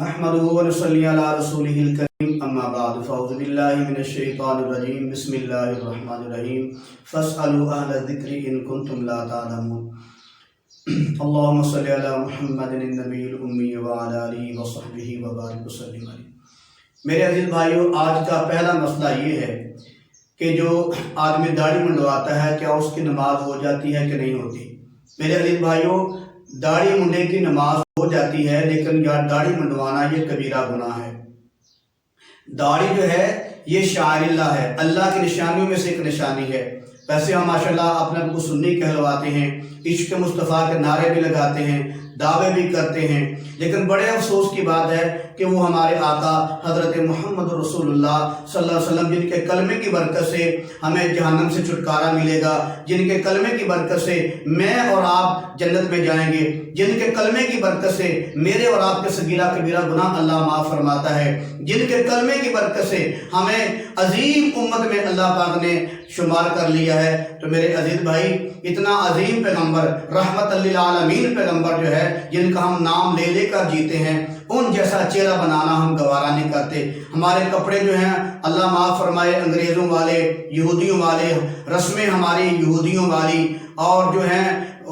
نحمده ونصلي على رسوله الكريم اما بعد فاعوذ بالله من الشيطان الرجيم بسم الله الرحمن الرحيم فاسألوا اهل الذكر ان كنتم لا تعلمون اللهم صل على محمد النبي الامي وعلى اله وصحبه وبارك وسلم علیہ۔ میرے عزیز بھائیو، آج کا پہلا مسئلہ یہ ہے کہ جو آدمی داڑھی منڈواتا ہے کیا اس کی نماز ہو جاتی ہے کہ نہیں ہوتی۔ میرے عزیز بھائیو، داڑھی منڈے کی نماز ہو جاتی ہے، لیکن یار داڑھی منڈوانا یہ کبیرہ گناہ ہے۔ داڑھی جو ہے یہ شعائر اللہ ہے، اللہ کی نشانیوں میں سے ایک نشانی ہے۔ ویسے ہم ماشاءاللہ اپنے آپ کو سنی کہلواتے ہیں، عشق مصطفیٰ کے نعرے بھی لگاتے ہیں، دعوے بھی کرتے ہیں، لیکن بڑے افسوس کی بات ہے کہ وہ ہمارے آقا حضرت محمد رسول اللہ صلی اللہ علیہ وسلم جن کے کلمے کی برکت سے ہمیں جہنم سے چھٹکارا ملے گا، جن کے کلمے کی برکت سے میں اور آپ جنت میں جائیں گے، جن کے کلمے کی برکت سے میرے اور آپ کے صغیرہ کبیرہ گناہ اللہ معاف فرماتا ہے، جن کے کلمے کی برکت سے ہمیں عظیم امت میں اللہ پاک نے شمار کر لیا ہے۔ تو میرے عزیز بھائی، اتنا عظیم پیغمبر، رحمت للعالمین پیغمبر جو ہے، جن کا ہم نام لے لے کر جیتے ہیں، ان جیسا چہرہ بنانا ہم گوارا نہیں کرتے۔ ہمارے کپڑے جو ہیں اللہ معاف فرمائے، انگریزوں والے، یہودیوں والے، رسمیں ہماری یہودیوں والی، اور جو ہیں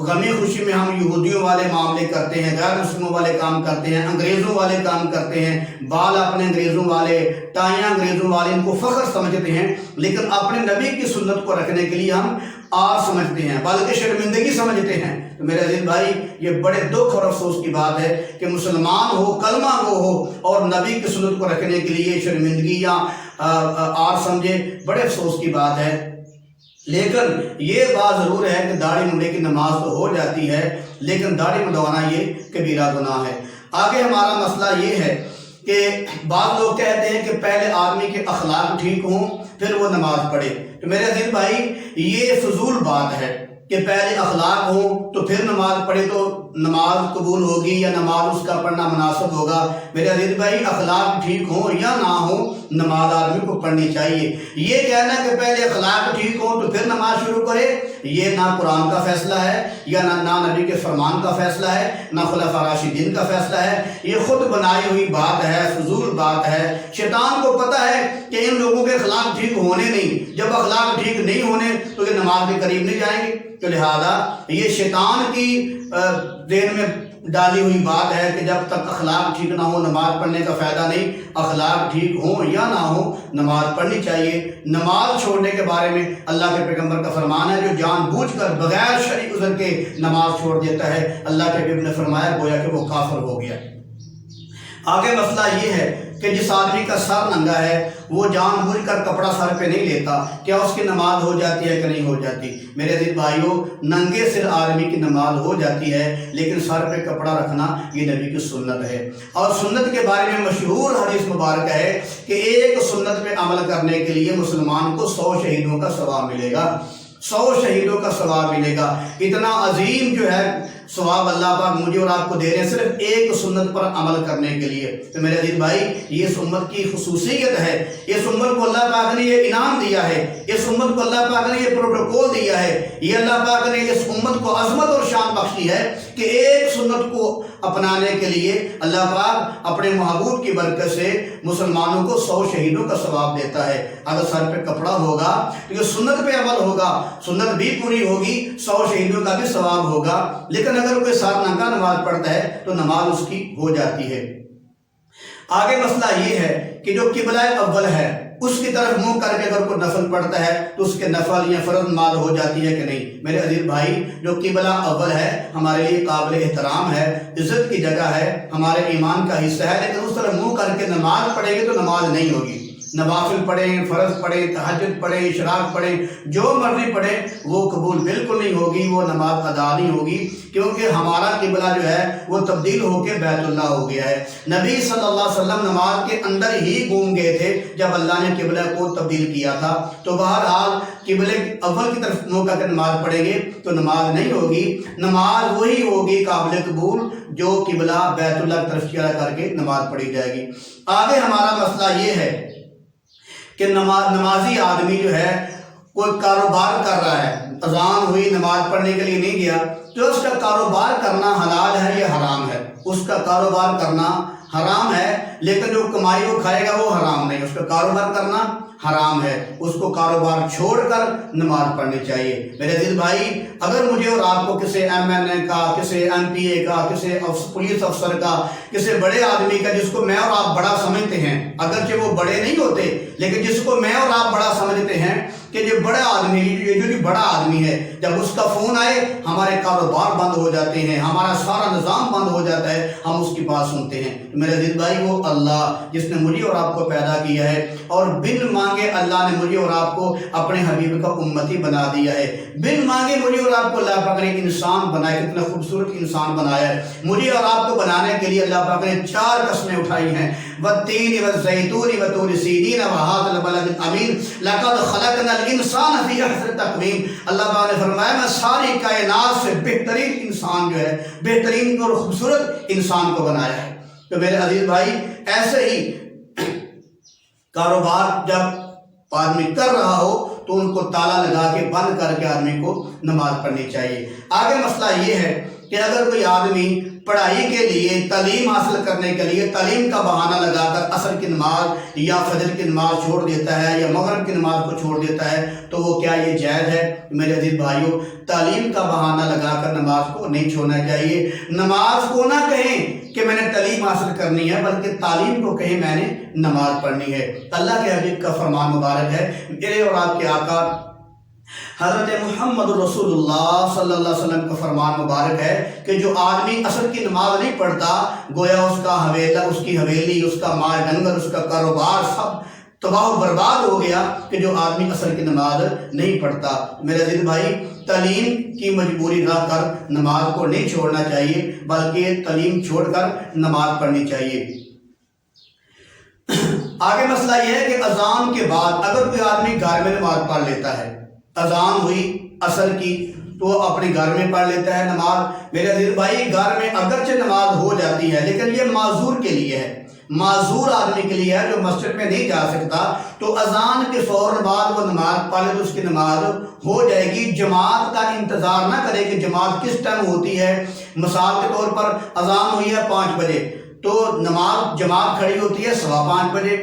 غمی خوشی میں ہم یہودیوں والے معاملے کرتے ہیں، غیر مسلموں والے کام کرتے ہیں، انگریزوں والے کام کرتے ہیں، بال اپنے انگریزوں والے، ٹائیاں انگریزوں والے، ان کو فخر سمجھتے ہیں، لیکن اپنے نبی کی سنت کو رکھنے کے لیے ہم آر سمجھتے ہیں، بلکہ شرمندگی سمجھتے ہیں۔ تو میرے عزیز بھائی، یہ بڑے دکھ اور افسوس کی بات ہے کہ مسلمان ہو، کلمہ گو ہو، اور نبی کی سنت کو رکھنے کے لیے شرمندگی یا آر سمجھے، بڑے افسوس کی بات ہے۔ لیکن یہ بات ضرور ہے کہ داڑھی منڈے کی نماز تو ہو جاتی ہے، لیکن داڑھی منڈوانا یہ کبیرہ گناہ ہے۔ آگے ہمارا مسئلہ یہ ہے کہ بعض لوگ کہتے ہیں کہ پہلے آدمی کے اخلاق ٹھیک ہوں پھر وہ نماز پڑھے۔ تو میرے عزیز بھائی، یہ فضول بات ہے کہ پہلے اخلاق ہوں تو پھر نماز پڑھے تو نماز قبول ہوگی یا نماز اس کا پڑھنا مناسب ہوگا۔ میرے عزیز بھائی، اخلاق ٹھیک ہوں یا نہ ہوں، نماز آدمی کو پڑھنی چاہیے۔ یہ کہنا کہ پہلے اخلاق ٹھیک ہوں تو پھر نماز شروع کرے، یہ نہ قرآن کا فیصلہ ہے، یا نہ نبی کے فرمان کا فیصلہ ہے، نہ خلفاء راشدین کا فیصلہ ہے۔ یہ خود بنائی ہوئی بات ہے، فضول بات ہے۔ شیطان کو پتہ ہے کہ ان لوگوں کے اخلاق ٹھیک ہونے نہیں، جب اخلاق ٹھیک نہیں ہونے تو یہ نماز کے قریب نہیں جائیں گے۔ تو لہذا یہ شیطان کی ذہن میں ڈالی ہوئی بات ہے کہ جب تک اخلاق ٹھیک نہ ہو نماز پڑھنے کا فائدہ نہیں۔ اخلاق ٹھیک ہوں یا نہ ہو، نماز پڑھنی چاہیے۔ نماز چھوڑنے کے بارے میں اللہ کے پیغمبر کا فرمان ہے، جو جان بوجھ کر بغیر شرعی عذر کے نماز چھوڑ دیتا ہے، اللہ کے حبیب نے فرمایا گویا کہ وہ کافر ہو گیا۔ آگے مسئلہ یہ ہے کہ جس آدمی کا سر ننگا ہے، وہ جان بوجھ کر کپڑا سر پہ نہیں لیتا، کیا اس کی نماز ہو جاتی ہے کہ نہیں ہو جاتی؟ میرے عزیز بھائیو، ننگے سر آدمی کی نماز ہو جاتی ہے، لیکن سر پہ کپڑا رکھنا یہ نبی کی سنت ہے۔ اور سنت کے بارے میں مشہور حدیث مبارک ہے کہ ایک سنت پہ عمل کرنے کے لیے مسلمان کو 100 شہیدوں کا ثواب ملے گا، 100 شہیدوں کا ثواب ملے گا۔ اتنا عظیم جو ہے ثواب اللہ پاک مجھے اور آپ کو دے رہے ہیں صرف ایک سنت پر عمل کرنے کے لیے۔ تو میرے عزیز بھائی، یہ امت کی خصوصیت ہے، اس امت کو اللہ پاک نے یہ انعام دیا ہے، اس امت کو اللہ پاک نے یہ پروٹوکول دیا ہے، یہ اللہ پاک نے اس امت کو عظمت اور شان بخشی ہے کہ ایک سنت کو اپنانے کے لیے اللہ پاک اپنے محبوب کی برکت سے مسلمانوں کو 100 شہیدوں کا ثواب دیتا ہے۔ اگر سر پہ کپڑا ہوگا تو یہ سنت پہ عمل ہوگا، سنت بھی پوری ہوگی، 100 شہیدوں کا بھی ثواب ہوگا۔ لیکن اگر کوئی سر ننگا نماز پڑھتا ہے تو نماز اس کی ہو جاتی ہے۔ آگے مسئلہ یہ ہے کہ جو قبلہ اول ہے اس کی طرف منہ کر کے اگر کوئی نفل پڑھتا ہے تو اس کے نفل یا فرض نماز ہو جاتی ہے کہ نہیں؟ میرے عزیز بھائی، جو قبلہ اول ہے ہمارے لیے قابل احترام ہے، عزت کی جگہ ہے، ہمارے ایمان کا حصہ ہے، لیکن اس طرح منہ کر کے نماز پڑھیں گے تو نماز نہیں ہوگی۔ نوافل پڑھیں، فرض پڑھیں، تہجد پڑھیں، اشراق پڑھیں، جو مرضی پڑھیں، وہ قبول بالکل نہیں ہوگی، وہ نماز ادا نہیں ہوگی، کیونکہ ہمارا قبلہ جو ہے وہ تبدیل ہو کے بیت اللہ ہو گیا ہے۔ نبی صلی اللہ علیہ وسلم نماز کے اندر ہی گم گئے تھے جب اللہ نے قبلہ کو تبدیل کیا تھا۔ تو بہرحال قبلے اول کی طرف منہ کر کے نماز پڑھیں گے تو نماز نہیں ہوگی۔ نماز وہی ہوگی قابل قبول جو قبلہ بیت اللہ کی طرف چہرہ کر کے نماز پڑھی جائے گی۔ آگے ہمارا مسئلہ یہ ہے کہ نمازی آدمی جو ہے کوئی کاروبار کر رہا ہے، اذان ہوئی، نماز پڑھنے کے لیے نہیں گیا، تو اس کا کاروبار کرنا حلال ہے یا حرام ہے؟ اس کا کاروبار کرنا حرام ہے، لیکن جو کمائی وہ کھائے گا وہ حرام نہیں، اس کا کاروبار کرنا حرام ہے، اس کو کاروبار چھوڑ کر نماز پڑھنی چاہیے۔ میرے عزیز بھائی، اگر مجھے اور آپ کو کسی MNA کا، کسی MPA کا، کسی پولیس افسر کا، کسی بڑے آدمی کا جس کو میں اور آپ بڑا سمجھتے ہیں، اگرچہ وہ بڑے نہیں ہوتے لیکن جس کو میں اور آپ بڑا سمجھتے ہیں کہ یہ بڑا آدمی، یہ جو بڑا آدمی ہے، جب اس کا فون آئے ہمارے کاروبار بند ہو جاتے ہیں، ہمارا سارا نظام بند ہو جاتا ہے، ہم اس کی بات سنتے ہیں۔ میرے عزیز بھائی، وہ اللہ جس نے مجھے اور آپ کو پیدا کیا ہے اور بن مانگے اللہ نے مجھے اور آپ کو اپنے حبیب کا امتی بنا دیا ہے، بن مانگے مجھے اور آپ کو اللہ پاک نے انسان بنایا، کتنا خوبصورت انسان بنایا ہے۔ مجھے اور آپ کو بنانے کے لیے اللہ پاک نے 4 قسمیں اٹھائی ہیں، والتین والزیتون وطور سینین وہذا البلد الامین لقد خلقنا الانسان فی احسن تقویم۔ اللہ پاک نے فرمایا میں ساری کائنات سے بہترین انسان جو ہے، بہترین اور خوبصورت انسان کو بنایا ہے۔ تو میرے عزیز بھائی، ایسے ہی کاروبار جب آدمی کر رہا ہو تو ان کو تالا لگا کے بند کر کے آدمی کو نماز پڑھنی چاہیے۔ آگے مسئلہ یہ ہے کہ اگر کوئی آدمی پڑھائی کے لیے، تعلیم حاصل کرنے کے لیے تعلیم کا بہانہ لگا کر عصر کی نماز یا فجر کی نماز چھوڑ دیتا ہے یا مغرب کی نماز کو چھوڑ دیتا ہے تو وہ کیا یہ جائز ہے؟ میرے عزیز بھائیوں، تعلیم کا بہانہ لگا کر نماز کو نہیں چھوڑنا چاہیے۔ نماز کو نہ کہیں کہ میں نے تعلیم حاصل کرنی ہے، بلکہ تعلیم کو کہیں میں نے نماز پڑھنی ہے۔ اللہ کے حبیب کا فرمان مبارک ہے، میرے اور آپ کے آقا حضرت محمد رسول اللہ صلی اللہ علیہ وسلم کا فرمان مبارک ہے کہ جو آدمی عصر کی نماز نہیں پڑھتا، گویا اس کا حویلا، اس کی حویلی، اس کا مال ڈنگر، اس کا کاروبار سب تباہ و برباد ہو گیا کہ جو آدمی عصر کی نماز نہیں پڑھتا۔ میرے عزیز بھائی، تعلیم کی مجبوری رہ کر نماز کو نہیں چھوڑنا چاہیے، بلکہ تعلیم چھوڑ کر نماز پڑھنی چاہیے۔ آگے مسئلہ یہ ہے کہ اذان کے بعد اگر کوئی آدمی گھر میں نماز پڑھ لیتا ہے، اذان ہوئی عصر کی تو وہ اپنے گھر میں پڑھ لیتا ہے نماز۔ میرے عزیز بھائی، گھر میں اگرچہ نماز ہو جاتی ہے لیکن یہ معذور کے لیے ہے، معذور آدمی کے لیے ہے جو مسجد میں نہیں جا سکتا، تو اذان کے فوراً بعد وہ نماز پڑھ لے تو اس کی نماز ہو جائے گی۔ جماعت کا انتظار نہ کرے کہ جماعت کس ٹائم ہوتی ہے۔ مثال کے طور پر اذان ہوئی ہے 5 بجے تو نماز جماعت کھڑی ہوتی ہے 5:15 بجے،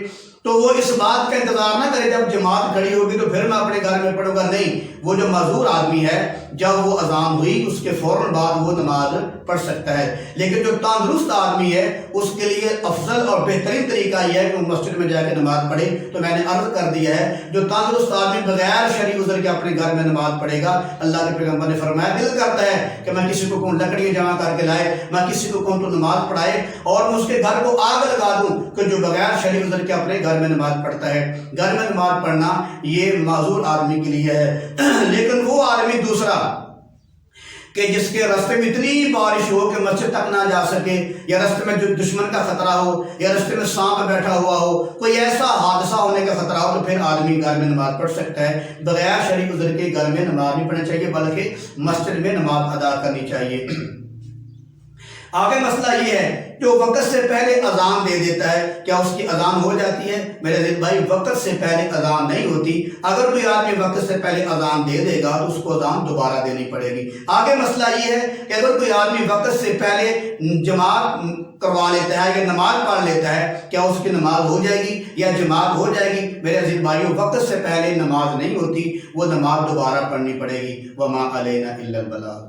تو وہ اس بات کا انتظار نہ کرے جب جماعت کھڑی ہوگی تو پھر میں اپنے گھر میں پڑھوں گا، نہیں، وہ جو معذور آدمی ہے جب وہ اذان ہوئی اس کے فوراً بعد وہ نماز پڑھ سکتا ہے۔ لیکن جو تندرست آدمی ہے اس کے لیے افضل اور بہترین طریقہ یہ ہے کہ وہ مسجد میں جا کے نماز پڑھے۔ تو میں نے عرض کر دیا ہے جو تندرست آدمی بغیر شرعی عذر کے اپنے گھر میں نماز پڑھے گا، اللہ کے پیغمبر نے فرمایا دل کرتا ہے کہ میں کسی کو کہوں لکڑیاں جمع کر کے لائے، میں کسی کو کہوں تو نماز پڑھائے اور میں اس کے گھر کو آگ لگا دوں کہ جو بغیر شرعی عذر کے اپنے گھر میں نماز پڑھتا ہے۔ گھر میں نماز پڑھنا یہ معذور آدمی کے لیے ہے۔ لیکن وہ آدمی دوسرا کہ جس کے راستے میں اتنی بارش ہو کہ مسجد تک نہ جا سکے، یا راستے میں جو دشمن کا خطرہ ہو، یا راستے میں سانپ بیٹھا ہوا ہو، کوئی ایسا حادثہ ہونے کا خطرہ ہو، تو پھر آدمی گھر میں نماز پڑھ سکتا ہے۔ بغیر شرعی عذر کے گھر میں نماز نہیں پڑھنا چاہیے بلکہ مسجد میں نماز ادا کرنی چاہیے۔ آگے مسئلہ یہ ہے جو وقت سے پہلے اذان دے دیتا ہے، کیا اس کی اذان ہو جاتی ہے؟ میرے عزیز بھائی، وقت سے پہلے اذان نہیں ہوتی۔ اگر کوئی آدمی وقت سے پہلے اذان دے دے گا تو اس کو اذان دوبارہ دینی پڑے گی۔ آگے مسئلہ یہ ہے کہ اگر کوئی آدمی وقت سے پہلے جماعت کروا لیتا ہے یا نماز پڑھ لیتا ہے، کیا اس کی نماز ہو جائے گی یا جماعت ہو جائے گی؟ میرے عزیز بھائیوں، وقت سے پہلے نماز نہیں ہوتی، وہ نماز دوبارہ پڑھنی پڑے گی۔ وما علینا الا البلاغ۔